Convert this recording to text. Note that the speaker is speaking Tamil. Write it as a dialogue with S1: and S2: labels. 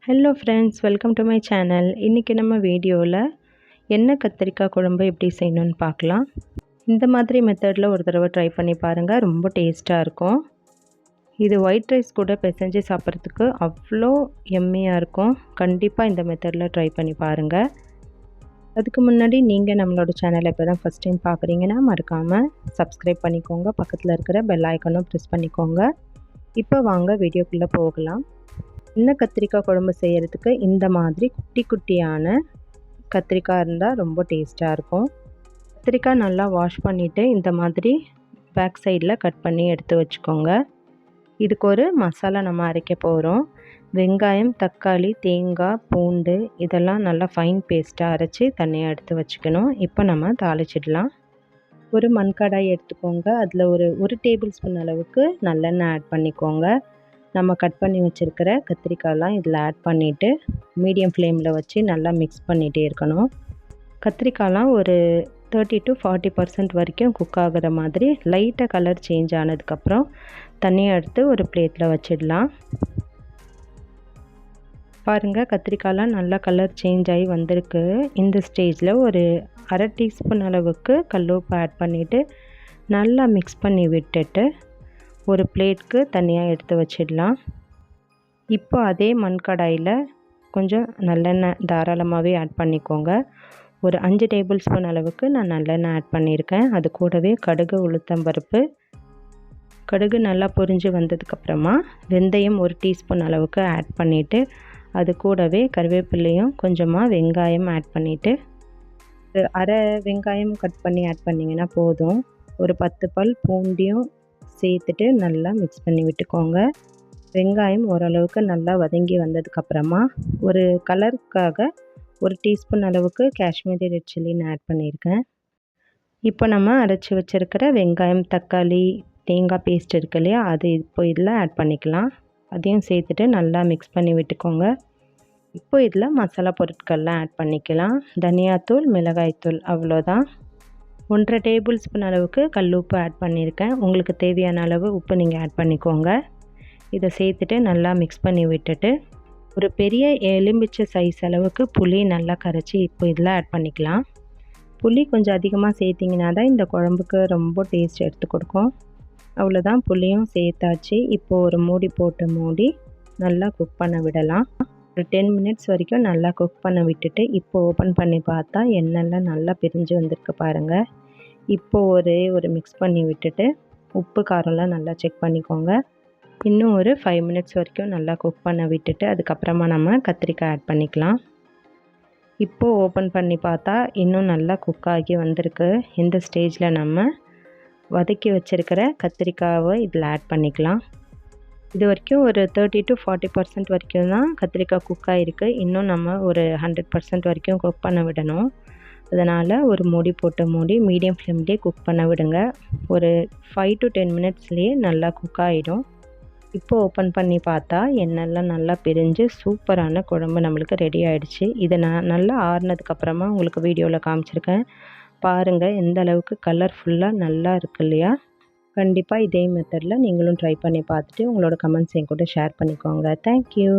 S1: Hello friends, welcome to my channel. இன்றைக்கி நம்ம வீடியோவில் எண்ணெய் கத்திரிக்காய் குழம்பு எப்படி செய்யணும்னு பார்க்கலாம். இந்த மாதிரி மெத்தடில் ஒரு தடவை ட்ரை பண்ணி பாருங்கள், ரொம்ப டேஸ்ட்டாக இருக்கும். இது ஒயிட் ரைஸ் கூட பிசைஞ்சு சாப்பிட்றதுக்கு அவ்வளோ எம்மியாக இருக்கும். கண்டிப்பாக இந்த மெத்தடில் ட்ரை பண்ணி பாருங்கள். அதுக்கு முன்னாடி நீங்கள் நம்மளோட சேனலை இப்போ தான் ஃபஸ்ட் டைம் பார்க்குறீங்கன்னா மறக்காமல் சப்ஸ்கிரைப் பண்ணிக்கோங்க. பக்கத்தில் இருக்கிற பெல் ஐக்கானும் ப்ரெஸ் பண்ணிக்கோங்க. இப்போ வாங்க வீடியோக்குள்ளே போகலாம். எண்ணெய் கத்திரிக்காய் குழம்பு செய்கிறதுக்கு இந்த மாதிரி குட்டி குட்டியான கத்திரிக்காய் இருந்தால் ரொம்ப டேஸ்ட்டாக இருக்கும். கத்திரிக்காய் நல்லா வாஷ் பண்ணிவிட்டு இந்த மாதிரி பேக் சைடில் கட் பண்ணி எடுத்து வச்சுக்கோங்க. இதுக்கு ஒரு மசாலா நம்ம அரைக்க போகிறோம். வெங்காயம், தக்காளி, தேங்காய், பூண்டு இதெல்லாம் நல்லா ஃபைன் பேஸ்ட்டாக அரைச்சி தனியாக எடுத்து வச்சுக்கணும். இப்போ நம்ம தாளிச்சிடலாம். ஒரு மண்கடாய் எடுத்துக்கோங்க. அதில் ஒரு டேபிள் ஸ்பூன் அளவுக்கு நல்லெண்ணெய் ஆட் பண்ணிக்கோங்க. நம்ம கட் பண்ணி வச்சுருக்கிற கத்திரிக்காயெலாம் இதில் ஆட் பண்ணிவிட்டு மீடியம் ஃப்ளேமில் வச்சு நல்லா மிக்ஸ் பண்ணிகிட்டே இருக்கணும். கத்திரிக்காயெலாம் ஒரு 30 to 40% வரைக்கும் குக் ஆகிற மாதிரி லைட்டாக கலர் சேஞ்ச் ஆனதுக்கப்புறம் தண்ணியை எடுத்து ஒரு பிளேட்டில் வச்சிடலாம். பாருங்கள், கத்திரிக்காயெலாம் நல்லா கலர் சேஞ்ச் ஆகி வந்திருக்கு. இந்த ஸ்டேஜில் ஒரு அரை டீஸ்பூன் அளவுக்கு கல்லுப்பு ஆட் பண்ணிவிட்டு நல்லா மிக்ஸ் பண்ணி விட்டுட்டு ஒரு பிளேட்க்கு தனியாக எடுத்து வச்சிடலாம். இப்போ அதே மண்கடாயில் கொஞ்சம் நல்லெண்ணெய் தாராளமாகவே ஆட் பண்ணிக்கோங்க. ஒரு 5 டேபிள் ஸ்பூன் அளவுக்கு நான் நல்லெண்ணெய் ஆட் பண்ணியிருக்கேன். அது கூடவே கடுகு, உளுத்தம்பருப்பு, கடுகு நல்லா பொரிஞ்சு வந்ததுக்கப்புறமா வெந்தயம் 1 டீஸ்பூன் அளவுக்கு ஆட் பண்ணிவிட்டு அது கூடவே கருவேப்பிலையும் கொஞ்சமாக வெங்காயம் ஆட் பண்ணிவிட்டு அரை வெங்காயம் கட் பண்ணி ஆட் பண்ணிங்கன்னா போதும். ஒரு 10 பல் பூண்டையும் சேர்த்துட்டு நல்லா மிக்ஸ் பண்ணி விட்டுக்கோங்க. வெங்காயம் ஓரளவுக்கு நல்லா வதங்கி வந்ததுக்கப்புறமா ஒரு கலருக்காக 1 டீஸ்பூன் அளவுக்கு காஷ்மீரி ரெட் சில்லின்னு ஆட் பண்ணியிருக்கேன். இப்போ நம்ம அரைச்சி வச்சுருக்கிற வெங்காயம், தக்காளி, தேங்காய் பேஸ்ட் இருக்கு இல்லையா, அது இப்போ இதில் ஆட் பண்ணிக்கலாம். அதையும் சேர்த்துட்டு நல்லா மிக்ஸ் பண்ணி விட்டுக்கோங்க. இப்போ இதில் மசாலா பொருட்கள்லாம் ஆட் பண்ணிக்கலாம். தனியாத்தூள், மிளகாய்த்தூள் அவ்வளோதான். 1.5 டேபிள் ஸ்பூன் அளவுக்கு கல்லுப்பு ஆட் பண்ணியிருக்கேன். உங்களுக்கு தேவையான அளவு உப்பு நீங்கள் ஆட் பண்ணிக்கோங்க. இதை சேர்த்துட்டு நல்லா மிக்ஸ் பண்ணி விட்டுட்டு ஒரு பெரிய எலுமிச்சை சைஸ் அளவுக்கு புளி நல்லா கரைச்சி இப்போ இதில் ஆட் பண்ணிக்கலாம். புளி கொஞ்சம் அதிகமாக சேர்த்திங்கன்னா தான் இந்த குழம்புக்கு ரொம்ப டேஸ்ட் எடுத்து கொடுக்கும். அவ்வளோதான், புளியும் சேர்த்தாச்சு. இப்போது ஒரு மூடி போட்டு மூடி நல்லா குக் பண்ண விடலாம். ஒரு 10 மினிட்ஸ் வரைக்கும் நல்லா குக் பண்ண விட்டுட்டு இப்போ ஓப்பன் பண்ணி பார்த்தா எண்ணெய்லாம் நல்லா பிரிஞ்சு வந்திருக்கு பாருங்கள். இப்போது ஒரு மிக்ஸ் பண்ணி விட்டுட்டு உப்பு காரம்லாம் நல்லா செக் பண்ணிக்கோங்க. இன்னும் ஒரு 5 மினிட்ஸ் வரைக்கும் நல்லா குக் பண்ண விட்டுட்டு அதுக்கப்புறமா நம்ம கத்திரிக்காய் ஆட் பண்ணிக்கலாம். இப்போது ஓப்பன் பண்ணி பார்த்தா இன்னும் நல்லா குக் ஆகி வந்திருக்கு. இந்த ஸ்டேஜில் நம்ம வதக்கி வச்சுருக்கிற கத்திரிக்காவை இதில் ஆட் பண்ணிக்கலாம். இது வரைக்கும் ஒரு 30 to 40% வரைக்கும் தான் கத்திரிக்காய் குக் ஆகிருக்கு. இன்னும் நம்ம ஒரு 100% வரைக்கும் குக் பண்ண விடணும். அதனால் ஒரு மூடி போட்டு மூடி மீடியம் ஃப்ளேம்லேயே குக் பண்ண விடுங்க. ஒரு 5 to 10 மினிட்ஸ்லேயே நல்லா குக் ஆகிடும். இப்போ ஓப்பன் பண்ணி பார்த்தா எண்ணெய்லாம் நல்லா பிரிஞ்சு சூப்பரான குழம்பு நம்மளுக்கு ரெடி ஆகிடுச்சு. இதை நான் நல்லா ஆறுனதுக்கப்புறமா உங்களுக்கு வீடியோவில் காமிச்சிருக்கேன். பாருங்கள் எந்த அளவுக்கு கலர்ஃபுல்லாக நல்லா இருக்கு இல்லையா. கண்டிப்பாக இதே மெத்தடில் நீங்களும் ட்ரை பண்ணி பார்த்துட்டு உங்களோட கமெண்ட்ஸ் என் கூட ஷேர் பண்ணிக்கோங்க. தேங்க்யூ.